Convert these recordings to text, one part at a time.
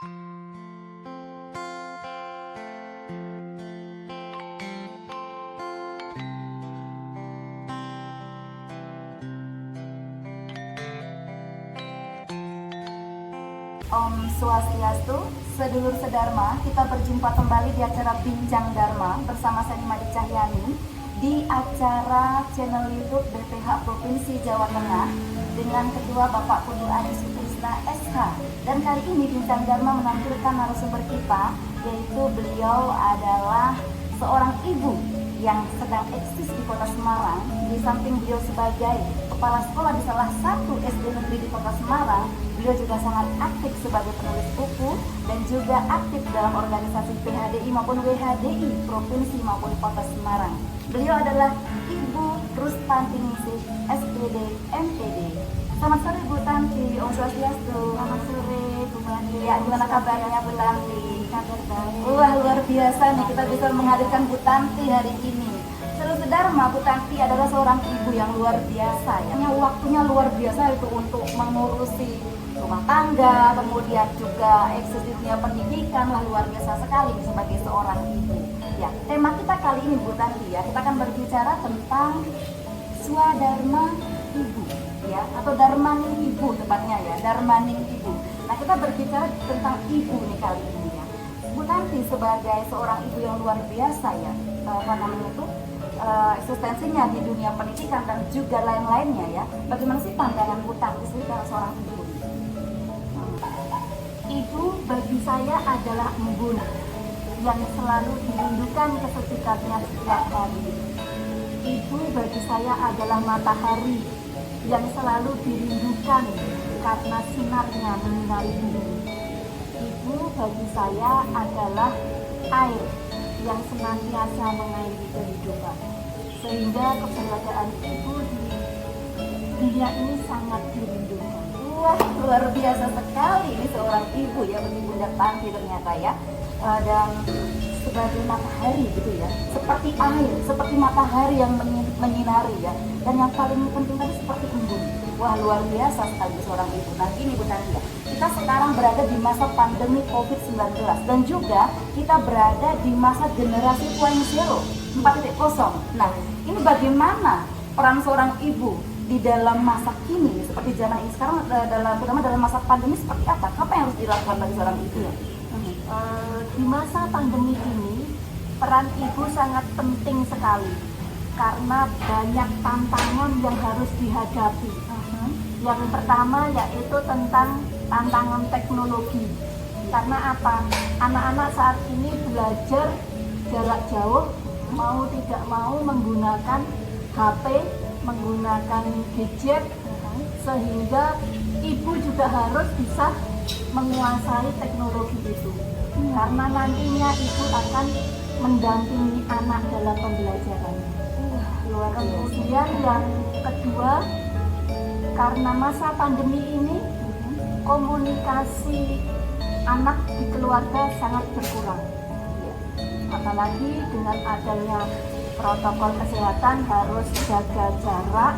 Om Swastiastu, sedulur sedharma, kita berjumpa kembali di acara Bincang Dharma bersama saya Nimadi Cahyani di acara channel YouTube BPH Provinsi Jawa Tengah dengan Ketua Bapak Putu Adi Sutrisna SH. Dan kali ini Bincang Dharma menampilkan narasumber kita, yaitu beliau adalah seorang ibu yang sedang eksis di Kota Semarang. Di samping beliau sebagai kepala sekolah di salah satu SD negeri di Kota Semarang, beliau juga sangat aktif sebagai penulis buku dan juga aktif dalam organisasi PHDI maupun WHDI Provinsi maupun Kota Semarang. Beliau adalah Ibu Rustanti Ningsih, SPD, MPD. Selamat sore Bu Tanti, Om Swastiastu. Selamat sore Bu Mani. Ya, gimana kabarnya Bu Tanti? Kabar baik. Wah, luar biasa nih kita bisa menghadirkan Bu Tanti hari ini. Sedulur sedharma, Bu Tanti adalah seorang ibu yang luar biasa. Yang waktunya luar biasa itu untuk mengurusi rumah tangga, kemudian juga eksis di dunia pendidikan, lah luar biasa sekali sebagai seorang ibu. Ya, tema kita kali ini Bu Tanti ya, kita akan berbicara tentang swadharma ibu, ya, atau dharmaning ibu tepatnya ya, dharmaning ibu. Nah, kita berbicara tentang ibu nih kali ini ya. Bu Tanti sebagai seorang ibu yang luar biasa ya, apa namanya itu, eksistensinya di dunia pendidikan dan juga lain-lainnya ya. Bagaimana sih pandangan Bu Tanti sebagai seorang ibu? Ibu bagi saya adalah embun yang selalu dirindukan kesejukannya setiap hari. Ibu bagi saya adalah matahari yang selalu dirindukan karena sinarnya menyinari bumi. Ibu bagi saya adalah air yang senantiasa mengairi kehidupan, sehingga keberadaan ibu di dunia ini sangat dirindukan. Wah, luar biasa sekali ini seorang ibu ya, bagi Bunda Tanti ternyata ya. Dan sebagai matahari gitu ya, seperti air, seperti matahari yang menyinari ya. Dan yang paling penting tadi seperti embun. Wah, luar biasa sekali seorang ibu. Nah, gini Bu Tanti ya, kita sekarang berada di masa pandemi COVID-19 dan juga kita berada di masa generasi 4.0. Nah, ini bagaimana peran seorang ibu di dalam masa kini seperti zaman ini sekarang, terutama dalam masa pandemi seperti apa? Apa yang harus dilakukan bagi seorang ibu ya? Di masa pandemi ini peran ibu sangat penting sekali karena banyak tantangan yang harus dihadapi. Yang pertama yaitu tentang tantangan teknologi. Karena apa? Anak-anak saat ini belajar jarak jauh, mau tidak mau menggunakan HP, menggunakan gadget, sehingga ibu juga harus bisa menguasai teknologi itu. Karena nantinya ibu akan mendampingi anak dalam pembelajarannya. Kemudian yang kedua, karena masa pandemi ini komunikasi anak di keluarga sangat berkurang. Apalagi dengan adanya protokol kesehatan harus jaga jarak,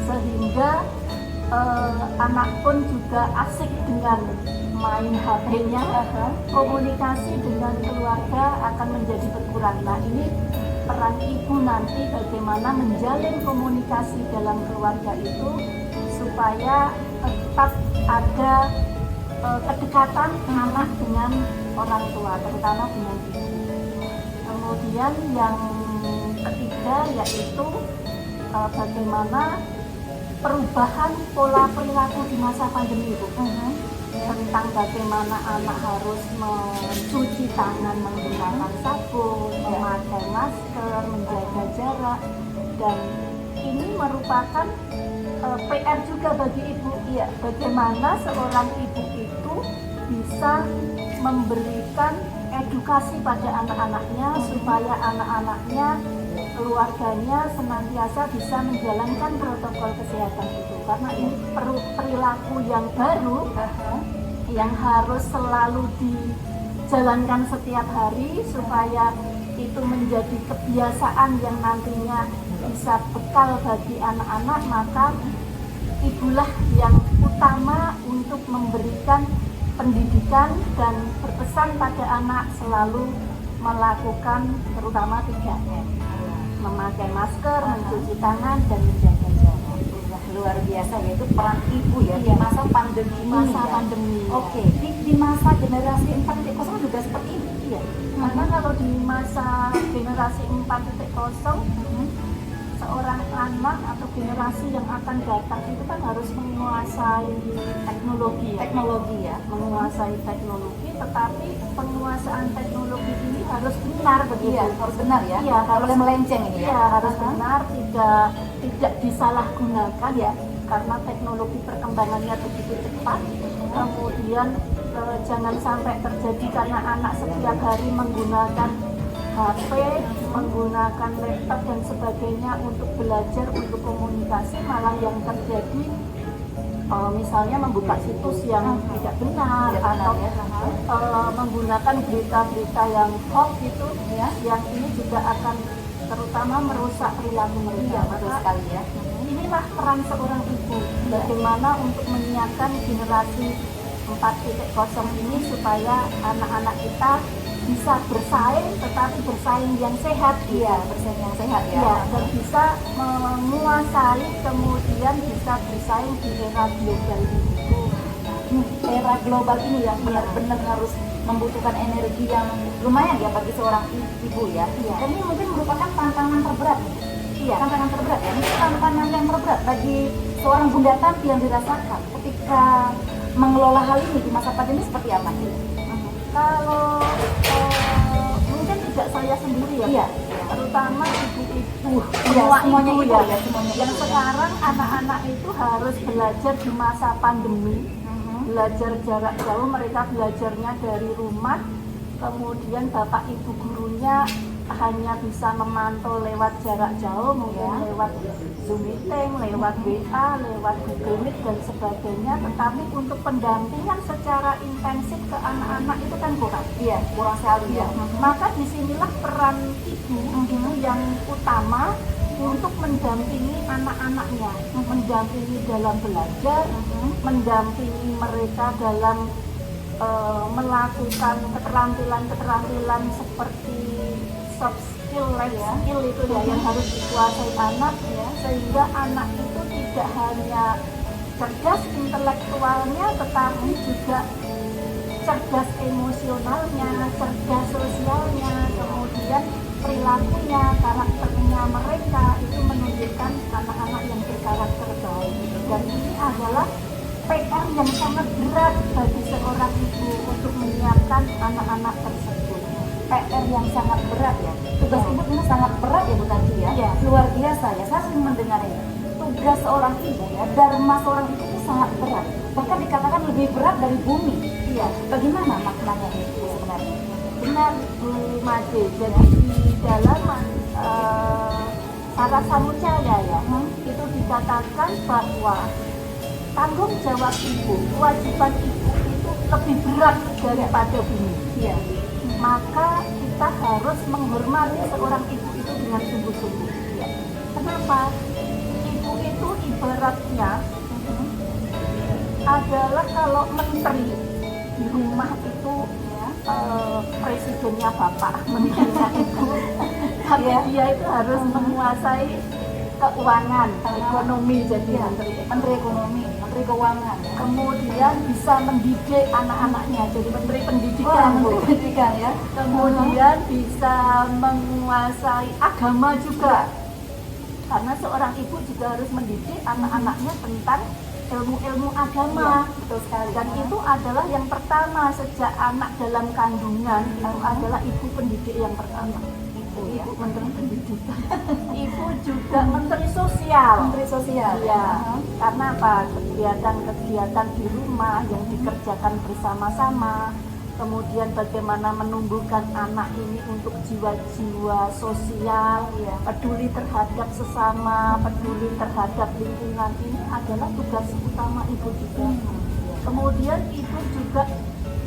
sehingga anak pun juga asik dengan main HP-nya, komunikasi dengan keluarga akan menjadi berkurang. Nah, ini peran ibu nanti bagaimana menjalin komunikasi dalam keluarga itu supaya tetap ada kedekatan anak dengan orang tua, terutama dengan ibu. Kemudian yang ketiga yaitu bagaimana perubahan pola perilaku di masa pandemi itu, tentang bagaimana anak harus mencuci tangan menggunakan sabun, memakai masker, menjaga jarak, dan ini merupakan PR juga bagi ibu. Ya, bagaimana seorang ibu itu bisa memberikan edukasi pada anak-anaknya supaya anak-anaknya, keluarganya senantiasa bisa menjalankan protokol kesehatan itu, karena ini perilaku yang baru yang harus selalu dijalankan setiap hari supaya itu menjadi kebiasaan yang nantinya bisa bekal bagi anak-anak. Maka ibulah yang utama untuk memberikan pendidikan dan berpesan pada anak selalu melakukan terutama 3M, memakai masker, mencuci tangan, dan menjaga jarak. Luar biasa, yaitu peran ibu ya di masa pandemi ini. Pandemi. Oke, di masa generasi 4.0 juga seperti ini. Iya. Karena kalau di masa generasi 4.0 seorang anak atau generasi yang akan datang itu kan harus menguasai teknologi ya, menguasai teknologi, tetapi penguasaan teknologi ini harus benar begitu. Iya, harus benar ya. Iya, harus melenceng ini ya. Iya, harus benar, tidak disalahgunakan ya, karena teknologi perkembangannya begitu cepat. Kemudian jangan sampai terjadi karena anak setiap hari menggunakan HP, menggunakan laptop dan sebagainya untuk belajar, untuk komunikasi, malah yang terjadi misalnya membuka situs yang tidak benar atau menggunakan berita-berita yang hoax gitu ya, yang ini juga akan terutama merusak perilaku mereka. Betul sekali ya. Inilah peran seorang ibu, bagaimana untuk menyiapkan generasi 4.0 ini supaya anak-anak kita bisa bersaing, tetapi bersaing yang sehat. Iya, bersaing yang sehat ya. Iya, dan bisa menguasai, kemudian bisa bersaing di era global ini. Era global ini yang benar-benar harus membutuhkan energi yang lumayan ya bagi seorang ibu ya. Iya. Dan ini mungkin merupakan tantangan terberat. Iya. Tantangan terberat ya. Ini tantangan yang terberat bagi seorang Bunda Tanti yang dirasakan ketika mengelola hal ini di masa pandemi seperti apa? Kalau mungkin tidak saya sendiri ya, Iya. terutama ibu-ibu, Semuanya ibu ibu ya, semuanya yang ibu ya. sekarang anak-anak itu harus belajar di masa pandemi, belajar jarak jauh, mereka belajarnya dari rumah, kemudian bapak ibu gurunya hanya bisa memantau lewat jarak jauh, mungkin lewat Zoom meeting, lewat WA, lewat Google Meet dan sebagainya, tetapi untuk pendampingan secara intensif ke anak-anak itu kan kurang. Iya, kurang sekali ya. Maka disinilah peran ibu itu yang utama untuk mendampingi anak-anaknya, mendampingi dalam belajar, mendampingi mereka dalam melakukan keterampilan-keterampilan seperti soft skill, life skill itu ya yang harus dikuasai anak ya, sehingga anak itu tidak hanya cerdas intelektualnya tetapi juga cerdas emosionalnya, cerdas sosialnya, kemudian perilakunya, karakternya mereka itu menunjukkan anak-anak yang berkarakter baik. Dan ini adalah PR yang sangat berat bagi seorang ibu untuk menyiapkan anak-anak tersebut. PR yang sangat berat ya. Tugas ibu ini sangat berat ya Bu Tanti ya. Iya. Luar biasa ya. Saya sering mendengar ini. Tugas seorang ibu ya, dharma seorang ibu itu sangat berat. Bahkan dikatakan lebih berat dari bumi. Iya. Bagaimana maknanya itu sebenarnya? Benar Bu Made. Jadi di dalam Sara Samucaya ya, itu dikatakan bahwa tanggung jawab ibu, kewajiban ibu itu lebih berat daripada bumi. Iya. Maka kita harus menghormati seorang ibu itu dengan sungguh-sungguh. Ya. Kenapa? Ibu itu ibaratnya adalah kalau menteri di rumah itu ya, presidennya bapak, menterinya ibu, tapi dia itu harus menguasai keuangan, ekonomi, jadi Menteri Ekonomi, Menteri Keuangan. Kemudian bisa mendidik anak-anaknya, jadi menteri pendidikan. Menteri Pendidikan ya. Kemudian bisa menguasai agama juga, karena seorang ibu juga harus mendidik anak-anaknya tentang ilmu-ilmu agama. Betul sekali. Dan itu adalah yang pertama sejak anak dalam kandungan, itu adalah ibu pendidik yang pertama. Ibu menteri pendidikan. Ibu juga menteri sosial. Menteri Sosial. Ya, karena apa? Kegiatan-kegiatan di rumah yang dikerjakan bersama-sama. Kemudian bagaimana menumbuhkan anak ini untuk jiwa-jiwa sosial, peduli terhadap sesama, peduli terhadap lingkungan, ini adalah tugas utama ibu juga. Kemudian ibu juga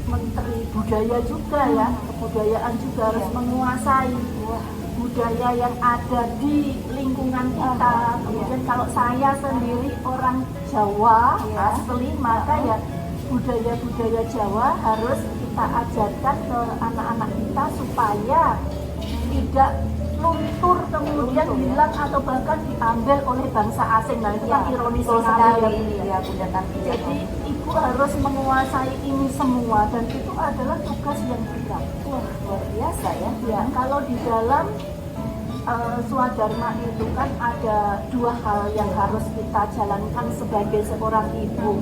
menteri budaya juga ya, kebudayaan juga harus menguasai budaya yang ada di lingkungan kita. Kemudian kalau saya sendiri orang Jawa asli, maka ya budaya-budaya Jawa harus kita ajarkan ke anak-anak kita supaya tidak luntur kemudian hilang atau bahkan diambil oleh bangsa asing. Nah itu kan ironis betul sekali ini ya Bunda Tanti. Jadi ibu harus menguasai ini semua dan itu adalah tugas yang berat. Wah, luar biasa ya. Ya, kalau di dalam swadharma itu kan ada dua hal yang harus kita jalankan sebagai seorang ibu,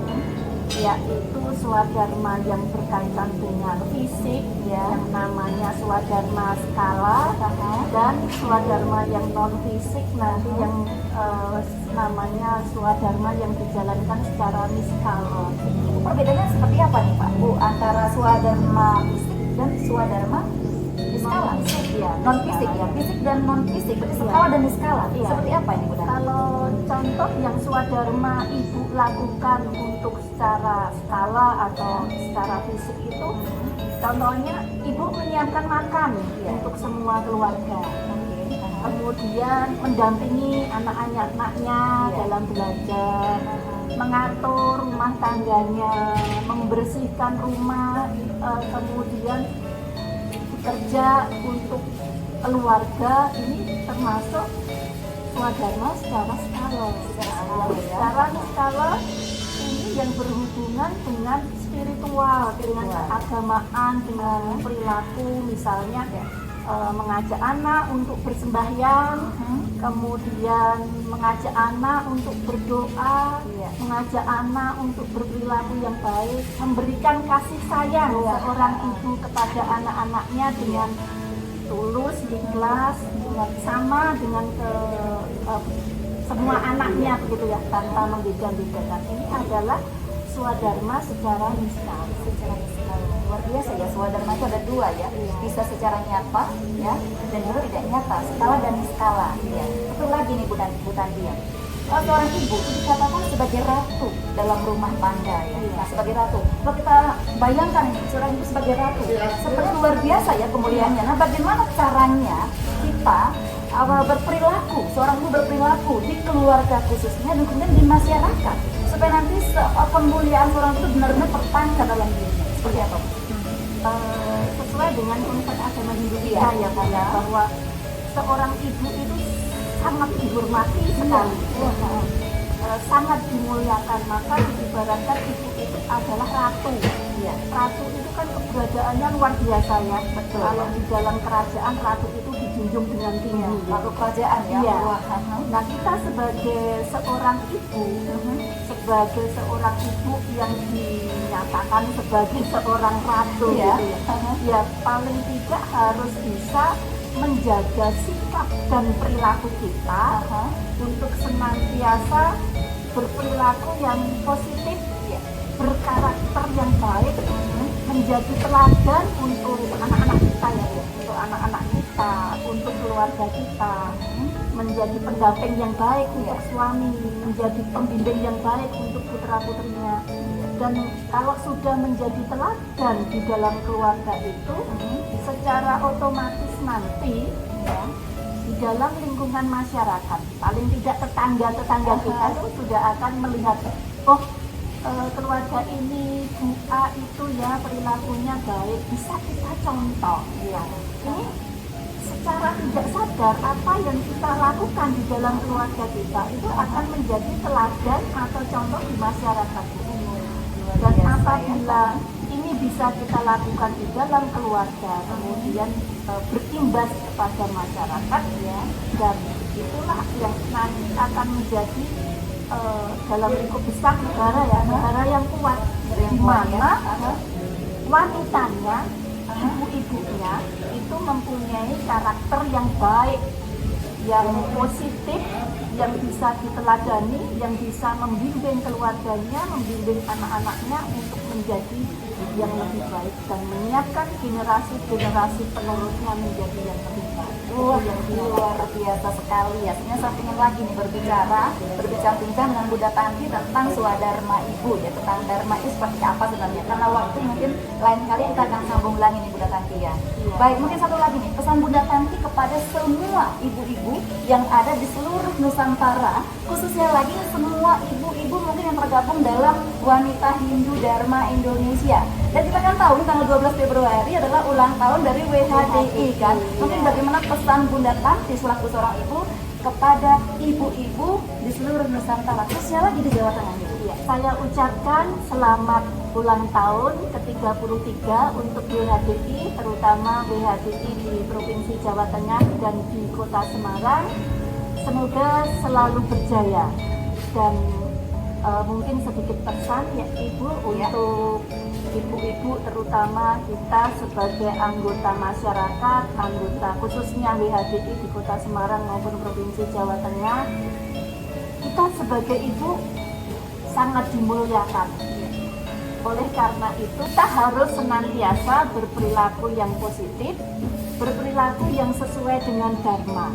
yaitu swadharma yang berkaitan dengan fisik yang namanya swadharma skala, dan swadharma yang non fisik nanti yang namanya swadharma yang dijalankan secara niskala. Perbedaannya seperti apa nih Pak Bu antara swadharma fisik dan swadharma niskala? Ya, Non fisik ya, fisik dan non fisik, berarti skala dan niskala. Iya. Seperti apa ini Bunda? Kalau contoh yang swadharma ibu lakukan untuk secara skala atau secara fisik itu, contohnya ibu menyiapkan makan untuk semua keluarga. Kemudian mendampingi anak-anaknya dalam belajar, mengatur rumah tangganya, membersihkan rumah, kemudian bekerja untuk keluarga. Ini termasuk swadharma secara skala. Secara skala ini yang berhubungan dengan spiritual, dengan keagamaan, dengan perilaku, misalnya mengajak anak untuk bersembahyang, kemudian mengajak anak untuk berdoa, mengajak anak untuk berperilaku yang baik, memberikan kasih sayang seorang ibu kepada anak-anaknya dengan tulus, ikhlas, dengan sama dengan semua anaknya begitu ya, tanpa membeda-bedakan. Ini adalah swadharma secara niskala. Luar biasa ya, swadharma itu ada dua ya, bisa secara nyata ya, dan juga tidak nyata, skala dan niskala ya. Betul lagi nih Bu Tanti ya. Seorang ibu itu dikatakan sebagai ratu dalam rumah tangga ya. Nah, sebagai ratu. Kalau kita bayangkan ini, seorang ibu sebagai ratu, seperti luar biasa ya kemuliaannya. Nah, bagaimana caranya kita berperilaku, seorang ibu berperilaku di keluarga khususnya dan kemudian di masyarakat, supaya nanti kemuliaan seorang itu benar-benar terpancar dalam dirinya. Seperti apa? Sesuai dengan konsep agama Hindu kita ya Pak, bahwa seorang ibu itu sangat dihormati sekali, sangat dimuliakan. Maka diibaratkan ibu itu adalah ratu. Ratu itu kan keberadaannya luar biasa ya. Kalau di dalam kerajaan ratu itu dijunjung dengan tinggi. Ratu kerajaan ya. Nah kita sebagai seorang ibu, sebagai seorang ibu yang dinyatakan sebagai seorang ratu, ya paling tidak harus bisa menjaga sikap dan perilaku kita untuk senantiasa berperilaku yang positif, berkarakter yang baik, menjadi teladan untuk anak-anak kita untuk anak-anak kita, untuk keluarga kita, menjadi pendamping yang baik untuk suami, menjadi pembimbing yang baik untuk putra-putrinya. Dan kalau sudah menjadi teladan di dalam keluarga itu, secara otomatis nanti di dalam lingkungan masyarakat, paling tidak tetangga-tetangga kita itu sudah akan melihat, keluarga ini Bu A itu ya perilakunya baik, bisa kita contoh. Ini secara tidak sadar apa yang kita lakukan di dalam keluarga kita itu akan menjadi teladan atau contoh di masyarakat umum. Dan apabila ini bisa kita lakukan di dalam keluarga, kemudian berimbas kepada masyarakat dan itulah yang nanti akan menjadi dalam lingkup besar negara yang kuat, di mana wanitanya, ibu-ibunya itu mempunyai karakter yang baik, yang positif, yang bisa diteladani, yang bisa membimbing keluarganya, membimbing anak-anaknya untuk menjadi yang lebih baik dan menyiapkan generasi-generasi penerusnya menjadi yang lebih baik. Wah, luar biasa sekali ya. Sebenarnya saya ingin lagi nih berbincang-bincang dengan Bunda Tanti tentang swadharma ibu ya, tentang dharma itu seperti apa sebenarnya. Karena waktu mungkin lain kali kita akan sambung lagi nih Bunda Tanti ya. Iya. Baik, mungkin satu lagi nih pesan Bunda Tanti kepada semua ibu-ibu yang ada di seluruh Nusantara, khususnya lagi semua ibu-ibu mungkin yang tergabung dalam Wanita Hindu Dharma Indonesia. Dan kita kan tahu tanggal 12 Februari adalah ulang tahun dari WHDI kan. Mungkin bagaimana pesan Bunda Tanti selaku seorang ibu kepada ibu-ibu di seluruh Nusantara, khususnya lagi di Jawa Tengah Ibu. Ya, saya ucapkan selamat ulang tahun ke-33 untuk WHDI, terutama WHDI di Provinsi Jawa Tengah dan di Kota Semarang. Semoga selalu berjaya dan mungkin sedikit pesan ya Ibu untuk ibu-ibu, terutama kita sebagai anggota masyarakat, anggota khususnya WHDI di Kota Semarang maupun Provinsi Jawa Tengah, kita sebagai ibu sangat dimuliakan. Oleh karena itu kita harus senantiasa berperilaku yang positif, berperilaku yang sesuai dengan dharma.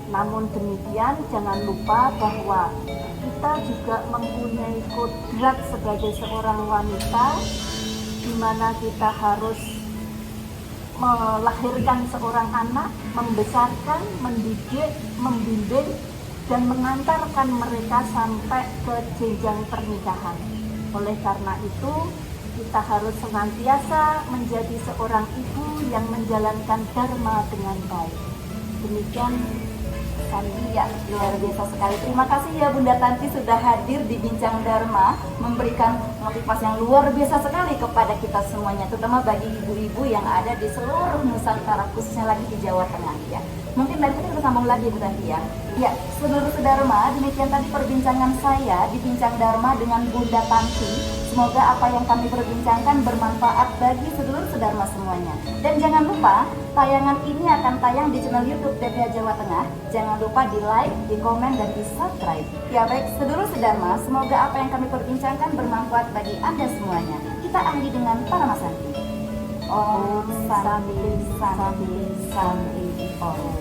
Namun demikian jangan lupa bahwa kita juga mempunyai kodrat sebagai seorang wanita, di mana kita harus melahirkan seorang anak, membesarkan, mendidik, membimbing, dan mengantarkan mereka sampai ke jenjang pernikahan. Oleh karena itu, kita harus senantiasa menjadi seorang ibu yang menjalankan dharma dengan baik. Demikian Tanti ya, luar biasa sekali. Terima kasih ya Bunda Tanti sudah hadir di Bincang Dharma, memberikan motivasi yang luar biasa sekali kepada kita semuanya, terutama bagi ibu-ibu yang ada di seluruh Nusantara, khususnya lagi di Jawa Tengah ya. Mungkin dari kita sambung lagi Bu Tanti ya. Ya, seluruh Sedharma, demikian tadi perbincangan saya di Bincang Dharma dengan Bunda Tanti. Semoga apa yang kami perbincangkan bermanfaat bagi seluruh Sedharma semuanya. Dan jangan lupa, tayangan ini akan tayang di channel YouTube DPH Jawa Tengah. Jangan lupa di like, di komen, dan di subscribe. Ya baik, seluruh Sedharma, semoga apa yang kami perbincangkan bermanfaat bagi Anda semuanya. Kita akhiri dengan Paramasanti. Om Santi Santi Santi Om.